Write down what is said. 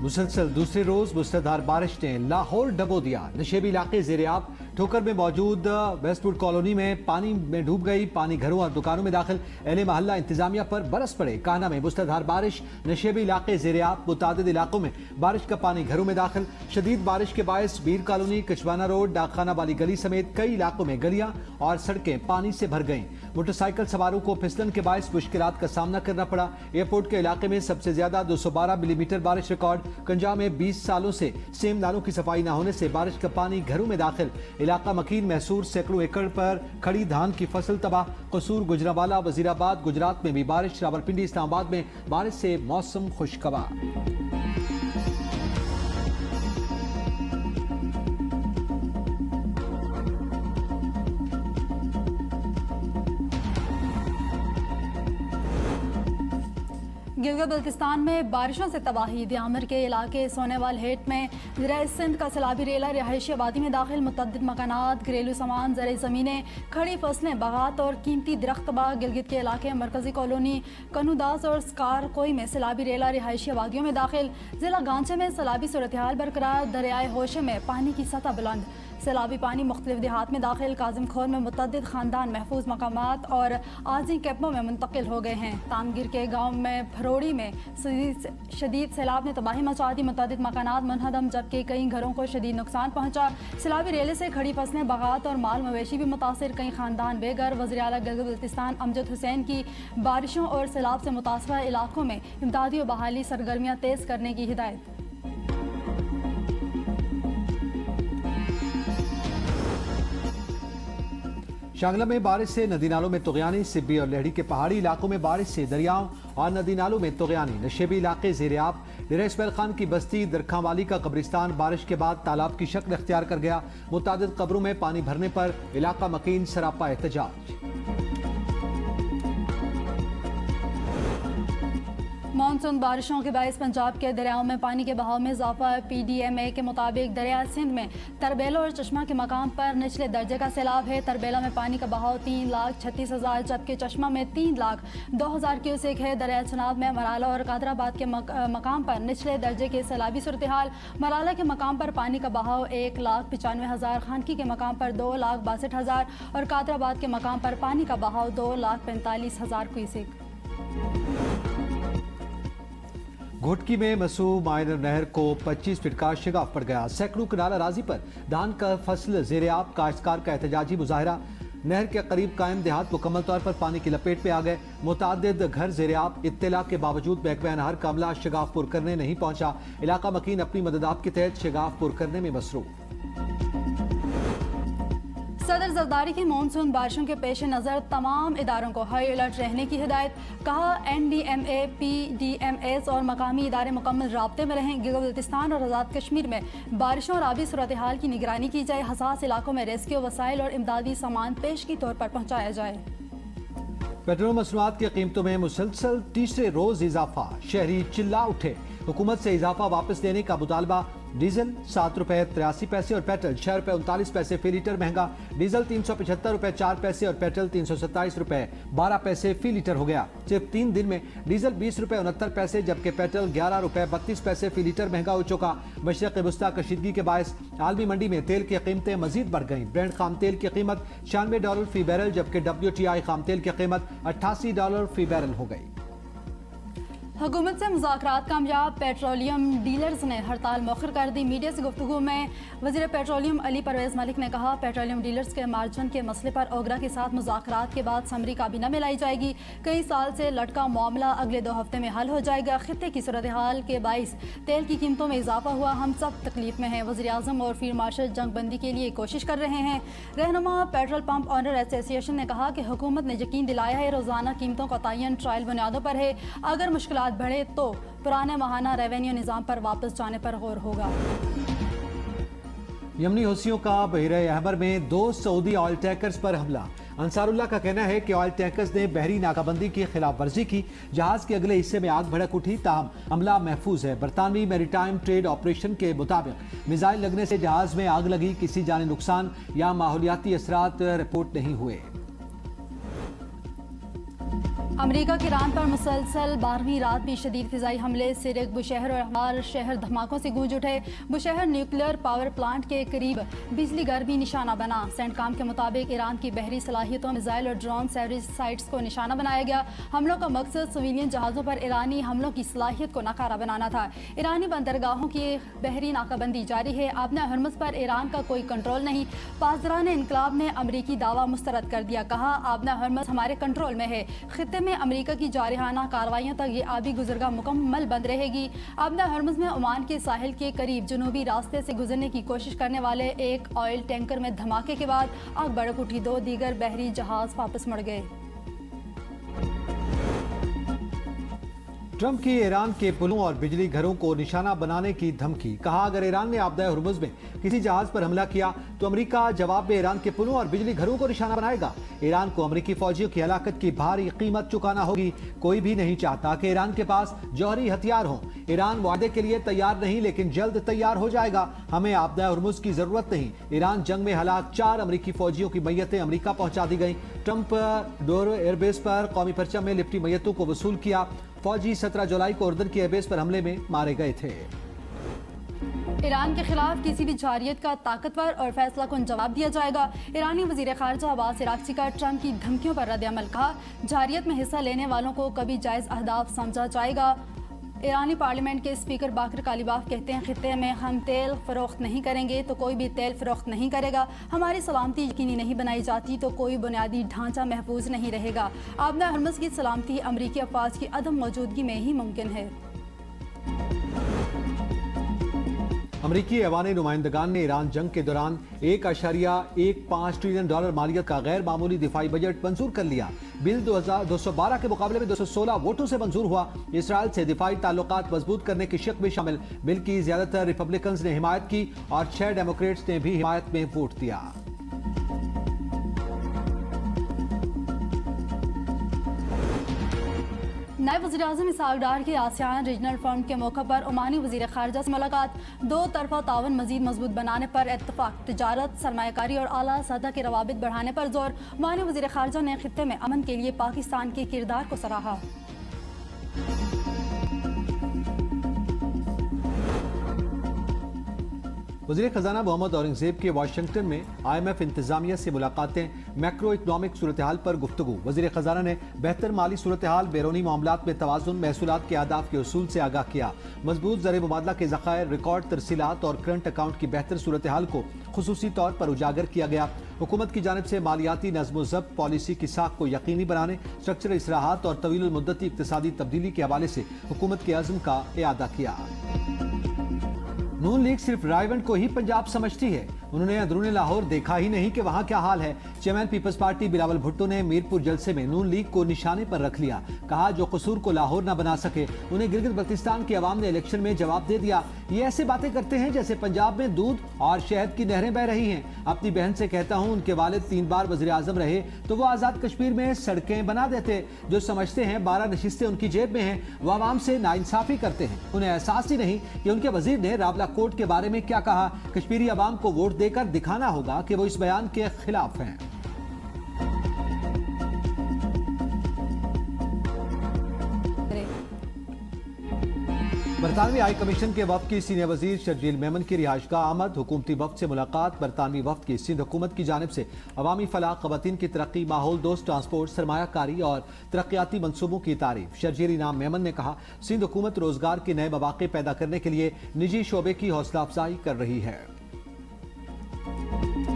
मुसलसल दूसरे रोज मुसलधार बारिश ने लाहौर डबो दिया। नशेबी इलाके ज़ेर-ए-आब ठोकर में मौजूद वेस्टवुड कॉलोनी में पानी में डूब गई। पानी घरों और दुकानों में दाखिल। अहले महल्ला इंतजामिया पर बरस पड़े। काना में मुसलधार बारिश, नशेबी इलाके ज़ेर-ए-आब, मुतादिद इलाकों में बारिश का पानी घरों में दाखिल। शदीद बारिश के बायस बीर कॉलोनी, कचवाना रोड, डाकखाना वाली गली समेत कई इलाकों में गलियां और सड़कें पानी से भर गईं। मोटरसाइकिल सवारों को फिसलन के बायस मुश्किलात का सामना करना पड़ा। एयरपोर्ट के इलाके में सबसे ज्यादा 212 मिलीमीटर बारिश रिकॉर्ड। कंजा में 20 सालों से सेम नालों की सफाई न होने से बारिश का पानी घरों में दाखिल। इलाका मकीन महसूर, सैकड़ों एकड़ पर खड़ी धान की फसल तबाह। कसूर, गुजरांवाला, वजीराबाद, गुजरात में भी बारिश। रावलपिंडी, इस्लामाबाद में बारिश से मौसम खुशगवार। गिलगित बल्तिस्तान में बारिशों से तबाही। दियामर के इलाके सोनेवाल हेट में ज़राए सिंध का सैलाबी रेला रिहायशी आबादी में दाखिल। मुतअद्दिद मकानात, घरेलू सामान, ज़रई ज़मीनें, खड़ी फसलें, बागात और कीमती दरख्त तबाह। गिलगित के इलाके मरकजी कॉलोनी, कनुदास और स्कार कोई में सैलाबी रेला रिहायशी आबादियों में दाखिल। जिला गांचे में सैलाबी सूरत हाल बरकरार। दरियाए होशे में पानी की सतह बुलंद। सैलाबी पानी मुख्तलिफ देहात में दाखिल। काजिम खोर में मुतअद्दिद खानदान महफूज मकामात और आजी कैंपों में मुंतकिल हो गए हैं। तामगिर के गाँव में भरोड़ी में शदीद सैलाब ने तबाही मचा दी। मुतअद्दिद मकानात मुनहदम, जबकि कई घरों को शदीद नुकसान पहुंचा। सैलाबी रेले से खड़ी फसलें, बागात और माल मवेशी भी मुतासिर। कई खानदान बेघर। वज़ीर आला गिलगित बल्तिस्तान अमजद हुसैन की बारिशों और सैलाब से मुतासरा इलाकों में इमदादी और बहाली सरगर्मियाँ तेज़ करने की हिदायत। शांगला में बारिश से नदी नालों में तुगयानी। सिब्बी और लहड़ी के पहाड़ी इलाकों में बारिश से दरियाओं और नदी नालों में तुगयानी। नशेबी इलाके ज़ेर-ए-आब, डेरा इस्माइल खान की बस्ती, दरखां वाली का कब्रिस्तान बारिश के बाद तालाब की शक्ल अख्तियार कर गया। मुतादिद कब्रों में पानी भरने पर इलाका मकीन सरापा एहतजाज। मानसून बारिशों के बायस पंजाब के दरियाओं में पानी के बहाव में इजाफा। PDMA के मुताबिक दरिया सिंध में तरबेला और चश्मा के मकाम पर निचले दर्जे का सैलाब है। तरबेला में पानी का बहाव 3,36,000 जबकि चश्मा में 3,02,000 क्यूसेक है। दरिया चनाब में मराला और कादराबाद के मकाम पर निचले दर्जे के सैलाबी सूरत हाल। मराला के मकाम पर पानी का बहाव 1,95,000, खानकी के मकाम पर 2,62,000 और कादराबाद के मकाम पर पानी का बहाव 2,45,000 क्यूसेक। घोटकी में मसूम माइनर नहर को 25 फीट का शिगाफ पड़ गया। सैकड़ों कनाल अराजी पर धान का फसल ज़ेर-ए-आब, काश्तकार का एहतजाजी मुजाहरा। नहर के करीब कायम देहात मुकम्मल तौर पर पानी की लपेट में आ गए। मुतादिद घर ज़ेर-ए-आब। इत्तला के बावजूद महकमा अनहार का अमला शिगाफ पुर करने नहीं पहुंचा। इलाका मकीन अपनी मददात के तहत शिगाफ पुर करने में मसरूफ। सदर जरदारी की मानसून बारिशों के पेश नज़र तमाम इदारों को हाई अलर्ट रहने की हिदायत। कहा NDMA, PDMS और मकामी इदारे मुकम्मल राब्ते में रहें। गिलगित बल्तिस्तान और आज़ाद कश्मीर में बारिशों और आबी सूरत हाल की निगरानी की जाए। हसास इलाकों में रेस्क्यू वसाइल और इमदादी सामान पेश की तौर पर पहुँचाया जाए। पेट्रोल मसनूआत की कीमतों में मुसलसल तीसरे रोज इजाफा। शहरी चिल्ला उठे। हुकूमत से इजाफा वापस लेने का मुतालबा। डीजल 7 रुपए 83 पैसे और पेट्रोल 6 रुपए 39 पैसे फी लीटर महंगा। डीजल 375 रुपए 4 पैसे और पेट्रोल 327 रुपए 12 पैसे फी लीटर हो गया। सिर्फ 3 दिन में डीजल 20 रुपए 69 पैसे जबकि पेट्रोल 11 रुपए 32 पैसे फी लीटर महंगा हो चुका। मशरक़ वुस्ता कशीदगी के बायस आलमी मंडी में तेल की कीमतें मजीद बढ़ गईं। ब्रेंट खाम तेल की कीमत $96 फी बैरल जबकि WTI खाम तेल की कीमत $88 फी बैरल हो गई। हुकूमत से मुज़ाकरात कामयाब। पेट्रोलियम डीलर्स ने हड़ताल मौखर कर दी। मीडिया से गुफ्तगू में वज़ीर पेट्रोलियम अली परवेज़ मलिक ने कहा, पेट्रोलियम डीलर्स के मार्जिन के मसले पर ओगरा के साथ मुज़ाकरात के बाद समरी काबीना में लाई जाएगी। कई साल से लटका मामला अगले 2 हफ्ते में हल हो जाएगा। खित्ते की सूरत हाल के बाइस तेल की कीमतों में इजाफा हुआ। हम सब तकलीफ में हैं। वज़ीर आज़म और फील्ड मार्शल जंगबंदी के लिए कोशिश कर रहे हैं। रहनुमा पेट्रोल पंप ऑनर एसोसिएशन ने कहा कि हुकूमत ने यकीन दिलाया है रोज़ाना कीमतों का तयन ट्रायल बुनियादों पर है। अगर मुश्किलात बढ़े तो पुराने माहाना रेवेन्यू निज़ाम पर वापस जाने पर गौर होगा। यमनी हौसियों का बहरे अहमर में 2 सऊदी ऑयल टैंकर्स पर हमला। अंसारुल्लाह का कहना है कि ऑयल टैंकर्स ने बहरी नाकाबंदी की खिलाफ वर्जी की। जहाज के अगले हिस्से में आग भड़क उठी, ताहम हमला महफूज है। बरतानवी मैरीटाइम ट्रेड ऑपरेशन के मुताबिक मिसाइल लगने से जहाज में आग लगी। किसी जानी नुकसान या माहौलियाती असरात रिपोर्ट नहीं हुए। امریکہ کے ایران پر مسلسل 12ویں رات بھی شدید فضائی حملے سرک بشہر اور احوال شہر دھماکوں سے گونج اٹھے۔ بشہر نیوکلیئر پاور پلانٹ کے قریب بجلی گھر بھی نشانہ بنا۔ سینٹ کام کے مطابق ایران کی بحری صلاحیتوں میزائل اور ڈرون سیوریج سائٹس کو نشانہ بنایا گیا۔ حملوں کا مقصد سویلین جہازوں پر ایرانی حملوں کی صلاحیت کو ناکارہ بنانا تھا۔ ایرانی بندرگاہوں کی بحری ناکہ بندی جاری ہے۔ آبنہ ہرمز پر ایران کا کوئی کنٹرول نہیں۔ پاسداران انقلاب نے امریکی دعویٰ مسترد کر دیا۔ کہا آبنہ ہرمز ہمارے کنٹرول میں ہے۔ خطے میں امریکہ کی جارحانہ کارروائیوں تک یہ آبی گزرگاہ مکمل بند رہے گی۔ آبنہ ہرمز میں عمان کے ساحل کے قریب جنوبی راستے سے گزرنے کی کوشش کرنے والے ایک آئل ٹینکر میں دھماکے کے بعد آگ بھڑک اٹھی۔ 2 دیگر بحری جہاز واپس مڑ گئے۔ ٹرمپ کی ایران کے پلوں اور بجلی گھروں کو نشانہ بنانے کی دھمکی۔ کہا اگر ایران نے آبدہ ہرمز میں کسی جہاز پر حملہ کیا تو امریکہ جواب میں ایران کے پلوں اور بجلی گھروں کو نشانہ بنائے گا۔ ایران کو امریکی فوجیوں کی ہلاکت کی بھاری قیمت چکانا ہوگی۔ کوئی بھی نہیں چاہتا کہ ایران کے پاس جوہری ہتھیار ہوں۔ ایران معاہدے کے لیے تیار نہیں لیکن جلد تیار ہو جائے گا۔ ہمیں آبدہ ہرمز کی ضرورت نہیں۔ ایران جنگ میں ہلاک 4 امریکی فوجیوں کی میتیں امریکہ پہنچا دی گئیں۔ ٹرمپ ڈور ایئر بیس پر قومی پرچم میں لپٹی میتوں کو وصول کیا۔ فوجی 17 جولائی کو اردن کے ایئر بیس پر حملے میں مارے گئے تھے۔ ایران کے خلاف کسی بھی جارحیت کا طاقتور اور فیصلہ کن جواب دیا جائے گا۔ ایرانی وزیر خارجہ عباس عراقچی کا ٹرمپ کی دھمکیوں پر رد عمل۔ کہا جارحیت میں حصہ لینے والوں کو کبھی جائز اہداف سمجھا جائے گا۔ ایرانی پارلیمنٹ کے اسپیکر باقر کالیباف کہتے ہیں خطے میں ہم تیل فروخت نہیں کریں گے تو کوئی بھی تیل فروخت نہیں کرے گا۔ ہماری سلامتی یقینی نہیں بنائی جاتی تو کوئی بنیادی ڈھانچہ محفوظ نہیں رہے گا۔ آبنہ ہرمز کی سلامتی امریکی افواج کی عدم موجودگی میں ہی ممکن ہے۔ امریکی ایوان نمائندگان نے ایران جنگ کے دوران $1.15 ٹریلین مالیت کا غیر معمولی دفاعی بجٹ منظور کر لیا۔ بل 212 کے مقابلے میں 216 ووٹوں سے منظور ہوا۔ اسرائیل سے دفاعی تعلقات مضبوط کرنے کی شق بھی شامل۔ بل کی زیادہ تر ریپبلکنز نے حمایت کی اور 6 ڈیموکریٹس نے بھی حمایت میں ووٹ دیا۔ نائب وزیراعظم اسحاق ڈار کی آسیان ریجنل فورم کے موقع پر عمانی وزیر خارجہ سے ملاقات۔ 2 طرفہ تعاون مزید مضبوط بنانے پر اتفاق۔ تجارت، سرمایہ کاری اور اعلیٰ سطح کے روابط بڑھانے پر زور۔ عمانی وزیر خارجہ نے خطے میں امن کے لیے پاکستان کے کردار کو سراہا۔ وزیر خزانہ محمد اورنگزیب کی واشنگٹن میں IMF انتظامیہ سے ملاقاتیں۔ میکرو اکنامک صورتحال پر گفتگو۔ وزیر خزانہ نے بہتر مالی صورتحال، بیرونی معاملات میں توازن، محصولات کے اہداف کے اصول سے آگاہ کیا۔ مضبوط زر مبادلہ کے ذخائر، ریکارڈ ترسیلات اور کرنٹ اکاؤنٹ کی بہتر صورتحال کو خصوصی طور پر اجاگر کیا گیا۔ حکومت کی جانب سے مالیاتی نظم و ضبط پالیسی کی ساخت کو یقینی بنانے، اسٹرکچرل اصلاحات اور طویل المدتی اقتصادی تبدیلی کے حوالے سے حکومت کے عزم کا اعادہ کیا۔ نون لیگ صرف رائے ونڈ کو ہی پنجاب سمجھتی ہے۔ انہوں نے اندرون لاہور دیکھا ہی نہیں کہ وہاں کیا حال ہے۔ چیئرمین پیپلز پارٹی بلاول بھٹو نے میرپور جلسے میں نون لیگ کو نشانے پر رکھ لیا۔ کہا جو قصور کو لاہور نہ بنا سکے انہیں گلگت بلتستان کے عوام نے الیکشن میں جواب دے دیا۔ یہ ایسے باتیں کرتے ہیں جیسے پنجاب میں دودھ اور شہد کی نہریں بہہ رہی ہیں۔ اپنی بہن سے کہتا ہوں ان کے والد 3 بار وزیر اعظم رہے تو وہ آزاد کشمیر میں سڑکیں بنا دیتے۔ جو سمجھتے ہیں 12 نشستیں ان کی جیب میں ہیں وہ عوام سے ناانصافی کرتے ہیں۔ انہیں احساس ہی نہیں کہ ان کے وزیر نے راولہ کوٹ کے بارے میں کیا کہا۔ کشمیری عوام کو ووٹ دے کر دکھانا ہوگا کہ وہ اس بیان کے خلاف ہیں۔ برطانوی ہائی کمیشن کے وفد کی سینئر وزیر شرجیل میمن کی رہائش گاہ آمد۔ حکومتی وفد سے ملاقات۔ برطانوی وفد کی سندھ حکومت کی جانب سے عوامی فلاح، خواتین کی ترقی، ماحول دوست ٹرانسپورٹ، سرمایہ کاری اور ترقیاتی منصوبوں کی تعریف۔ شرجیل انعام میمن نے کہا سندھ حکومت روزگار کے نئے مواقع پیدا کرنے کے لیے نجی شعبے کی حوصلہ افزائی کر رہی ہے۔